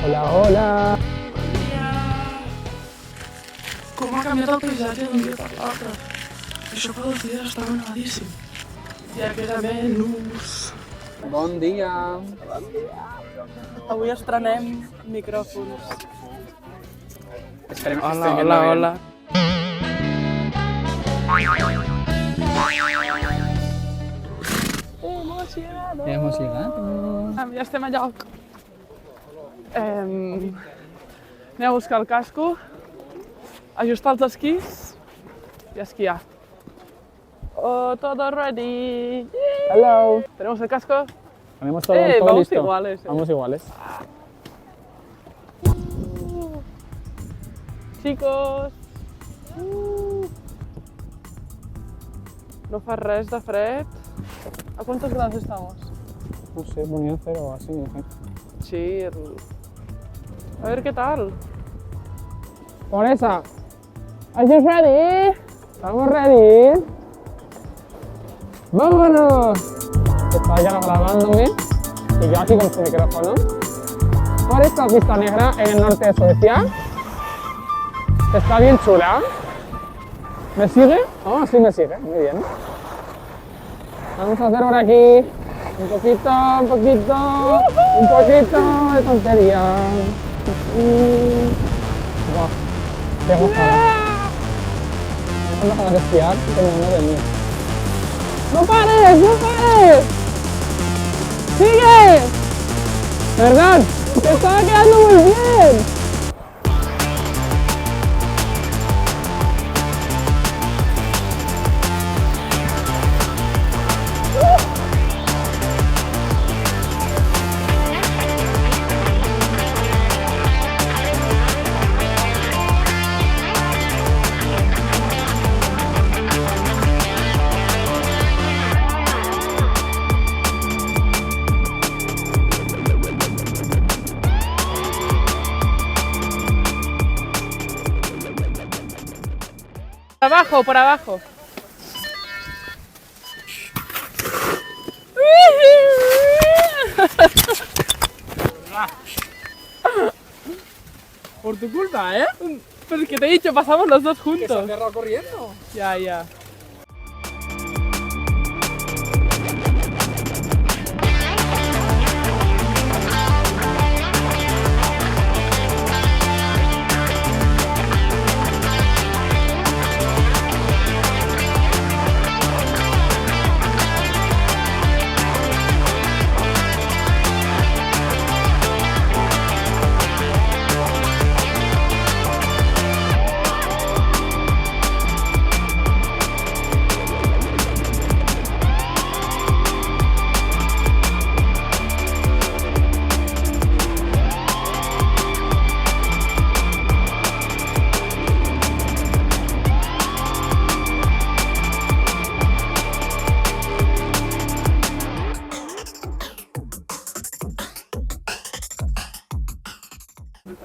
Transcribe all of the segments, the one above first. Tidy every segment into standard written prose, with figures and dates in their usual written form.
Hola, hola. Com ha canviat el paisatge d'un dia per l'altre. Això fa 2 dies estava nevadíssim. I aquest a menys. Bon dia. Avui estrenem micròfons. Esperemos que Hola, estén hola, viendo hola. Emocionado. bien. Hemos llegado. Ja estem a lloc. Anem a buscar el casco, ajustar els esquís y esquiar. Oh, todo ready. Hello. ¿Tenemos el casco? Tenemos todo, todo vamos listo. iguales. Vamos iguales. Chicos. No fa res de fred. ¿A cuántos grados estamos? No sé, ponía 0 o así, no sé. Chill. A ver qué tal. Por esa. Are you ready? ¿Estamos ready? ¡Vámonos! Está ya grabándome y yo aquí con su micrófono. Por esta pista negra en el norte de Suecia. Está bien chula. ¿Me sigue? Oh, sí me sigue. Muy bien. Vamos a hacer por aquí un poquito de tontería. Wow, qué gozada. Vamos a dejar de esquiar, tengo uno de mí. ¡No pares! ¡No pares! ¡Sigue! ¿Verdad? ¡Te estaba quedando muy bien! Por abajo, por abajo. Por tu culpa, ¿eh? Pero es que te he dicho, pasamos los dos Que se ha juntos. cerrado corriendo. Ya, ya.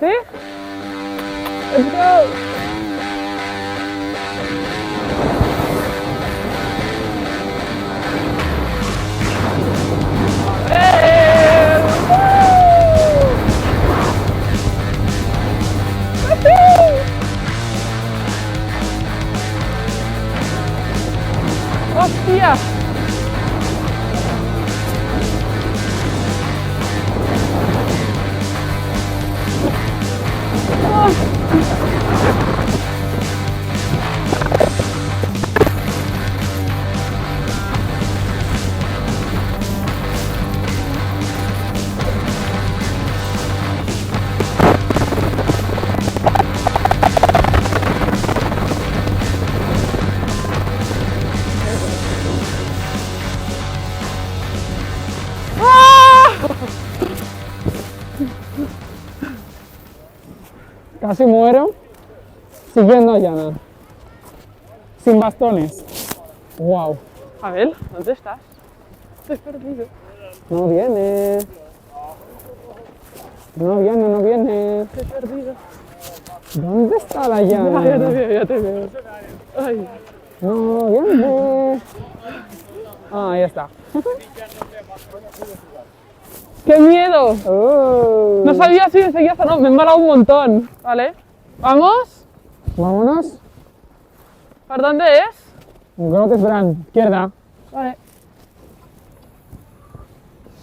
¿Sí? Let's go. ¡Hostia! Casi muero siguiendo a Yana. Sin bastones. Wow. A ver, ¿dónde estás? Estoy perdido. No viene. No viene, no viene. Estoy perdido. ¿Dónde está la Ya te Yana? veo, ya te veo. Ay. No viene. Ah, ahí está. ¡Qué miedo! No sabía si seguías o no, me he embalado un montón. Vale, ¿vamos? Vámonos. ¿Por dónde es? Grotes Brand, izquierda. Vale.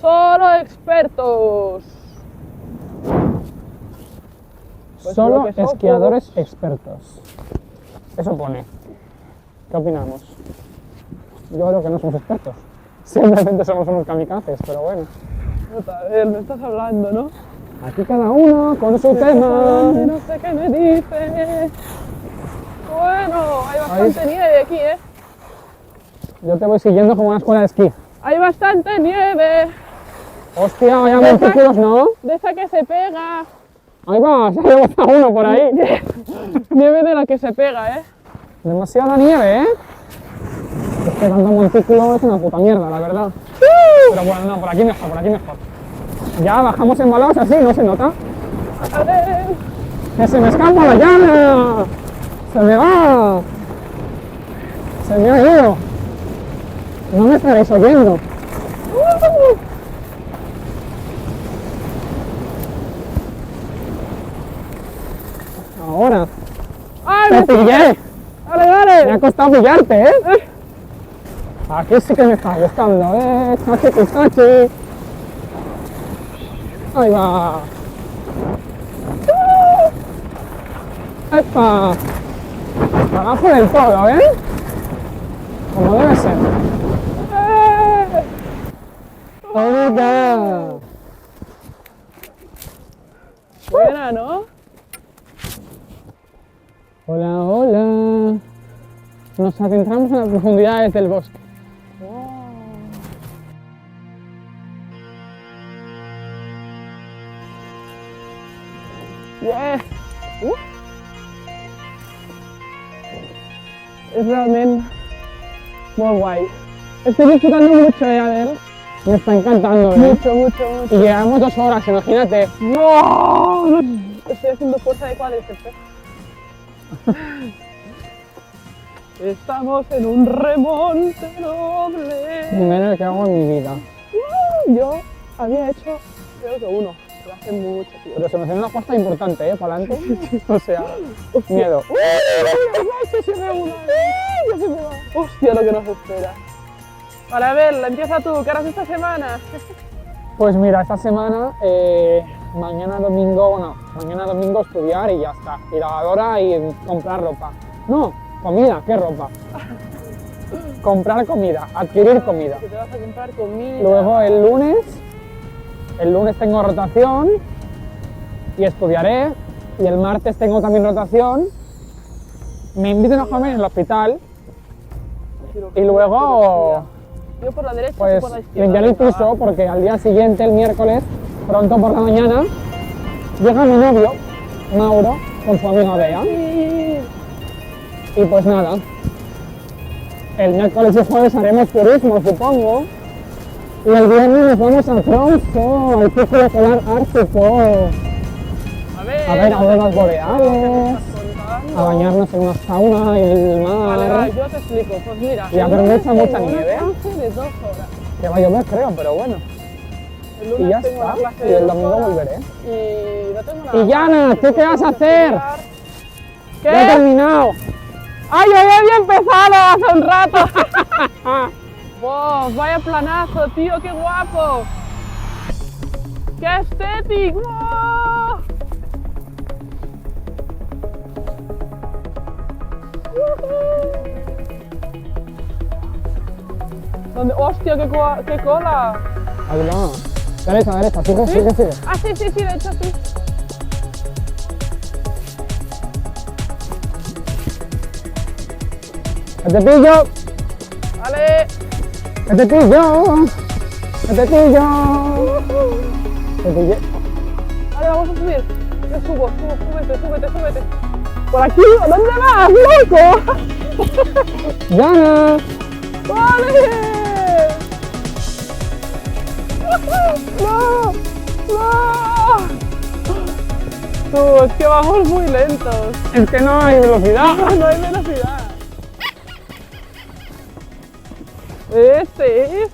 Solo expertos. Pues Solo lo que son esquiadores expertos. Eso pone. ¿Qué opinamos? Yo creo que no somos expertos. Simplemente somos unos kamikazes, pero bueno. A ver, me estás hablando, ¿no? Aquí cada uno con su tema. No sé qué me dice. Bueno, hay bastante nieve aquí, ¿eh? Yo te voy siguiendo como una escuela de esquí. Hay bastante nieve. Hostia, vaya montículos, ¿no? De esa que se pega. Ahí va, se le bota uno por ahí. Nieve de la que se pega, ¿eh? Demasiada nieve, ¿eh? Es que tanto montículo es una puta mierda, la verdad. Pero bueno, no, por aquí mejor, por aquí mejor. Ya bajamos embalados así, no se nota. A ver. ¡Que se me escapa la llana! ¡Se me va! ¡Se me ha ido! No me estaréis oyendo. Ahora. ¡Ay, ¡Te pillé! ¡Dale, dale! Me ha costado pillarte, ¿eh? Aquí sí que me está gustando, ¿eh? ¡Chachi, pistachi! ¡Ahí va! ¡Epa! Abajo del todo, ¿eh? Como debe ser. ¡Bonita! Buena, ¿no? Hola, hola. Nos adentramos en las profundidades del bosque. Yes. Es realmente muy guay. Estoy disfrutando mucho, a ver. Me está encantando, ¿eh? Mucho, mucho, mucho. Y llevamos 2 horas, imagínate. ¡No! Estoy haciendo fuerza de cuádriceps. Estamos en un remonte doble. Primero que hago en mi vida. Yo había hecho, creo que uno, pero hace mucho tiempo. Pero se me hace una apuesta importante, ¿eh? Para adelante. O sea, Hostia. miedo. ¡Que se me una! ¡Ya se me va! ¡Hostia, lo que nos espera! Vale, a ver, empieza tú, ¿qué harás esta semana? Pues mira, esta semana, mañana domingo estudiar y ya está. Y lavadora y comprar ropa. No, comida, ¿qué ropa? Comprar comida, adquirir comida. Que te vas a comprar comida. Luego el lunes tengo rotación y estudiaré. Y el martes tengo también rotación. Me invitan a comer en el hospital y luego Yo por la derecha, pues tú por la izquierda. limpiar el piso porque al día siguiente, el miércoles, pronto por la mañana, llega mi novio, Mauro, con su amiga Bea. Y pues nada, el miércoles y jueves haremos turismo, supongo. Y el viernes nos vamos a Tromsø, al Círculo Polar Ártico, a ver auroras boreales, a bañarnos en una sauna y el Vale, mar. vale, yo te explico. Pues mira, Y a ver, el lunes mucha tengo nieve. una clase de 2 horas. Que va a llover, creo, pero bueno. El Y lunes ya tengo la está, clase y de el 2 domingo horas volveré. Y no tengo nada. Y Yana, más. ¿tú qué vas a hacer? ¿Qué? Ya he terminado. ¡Ay, yo ya había empezado hace un rato! ¡Wow! ¡Vaya planazo, tío! ¡Qué guapo! ¡Qué estético! ¡Wow! ¿Dónde? ¡Hostia, qué cola! Ahí va. Derecha, sigue, ¿Sí? sigue. Ah, sí, de hecho sí. ¡Que te pillo! Vale. ¡Que te pillo! ¡Que te pillo! Te pillé. Vale, vamos a subir. Yo subo, súbete. Por aquí, ¿dónde vas, loco? ¡Yana! ¡Vale! ¡No! Tú, es que vamos muy lentos. Es que no hay velocidad. No hay velocidad. Este.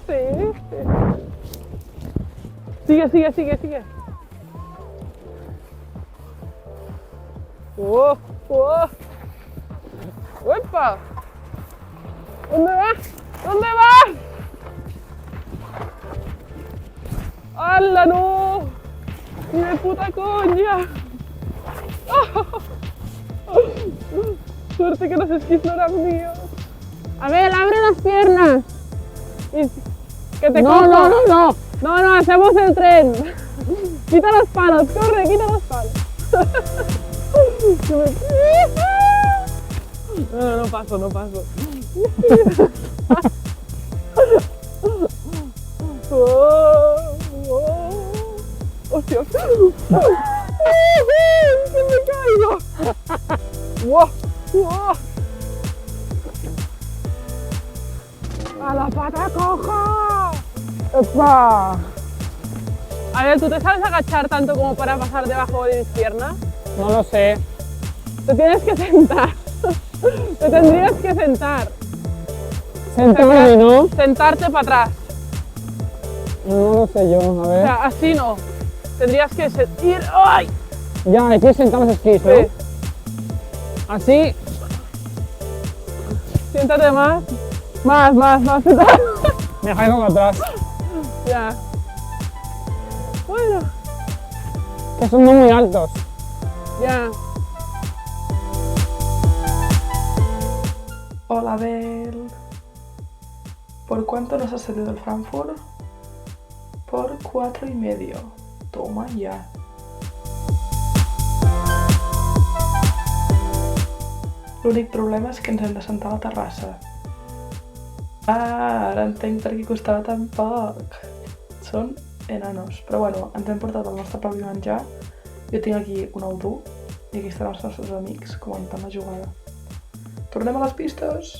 Sigue, sigue, sigue, sigue. ¡Oh! ¡Oh! ¡Uepa! ¿Dónde vas? ¿Dónde vas? ¡Hala, no! ¡Ni de puta coña! Suerte que los esquís no eran míos. A ver, abre las piernas. Que te No, cojo. no, no, no. No, no, hacemos el tren. Quita los palos, corre, quita los palos. No, no paso, no paso. ¡Hostia! ¡Que me caigo! ¡Wow! ¡Wow! ¡A la pata coja! ¡Epa! A ver, ¿tú te sabes agachar tanto como para pasar debajo de mis piernas? No lo sé. Te tienes que sentar. Te tendrías que sentar. Sentarme, ¿no? Sentarte para atrás. No lo sé yo, a O ver. sea, así no. Tendrías que ir. ¡Ay! Ya, hay que sentar los esquís, ¿no? Sí. Así. Siéntate más. Más. Me caigo para atrás. Ya. Bueno, Que son no muy altos. ya. Hola, Bel. ¿Por cuánto nos ha salido el Frankfurt? Por 4,5. Toma ya. L'únic problema és que ens hem de sentar a la terrassa. Ah, ara entenc per què costava tan poc. Són enanos. Però bueno, ens hem portat el nostre propi menjar. Jo tinc aquí un ou dur i aquí estan els nostres amics comentant la jugada. Tornem a les pistes!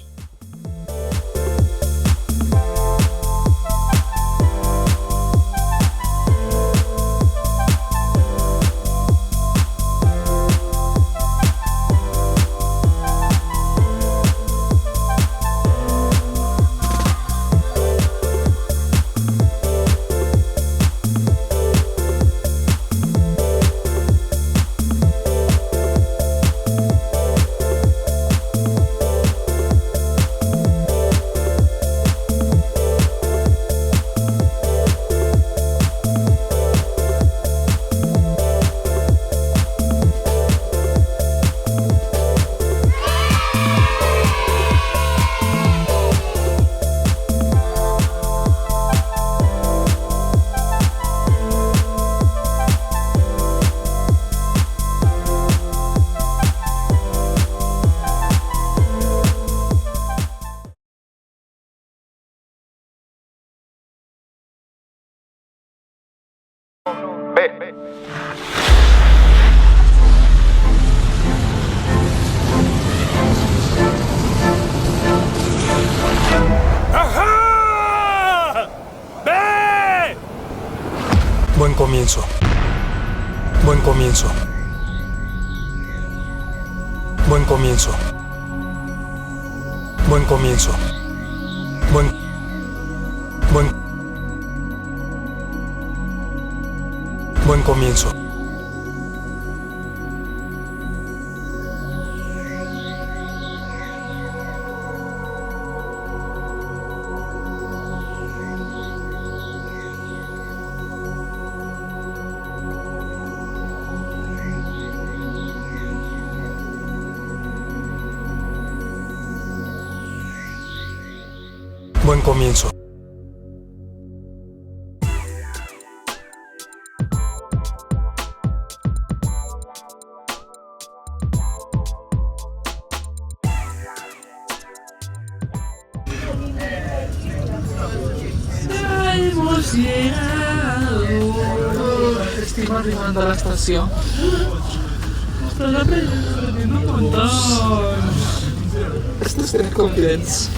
¡Ajá! ¡Ve! Buen comienzo. Buen comienzo. Buen comienzo. Buen comienzo. Buen comienzo. Buen comienzo. Hemos llegado. Estic arribant a l'estació. Ostres, la perdiendo un montón. Esto es tener confidence.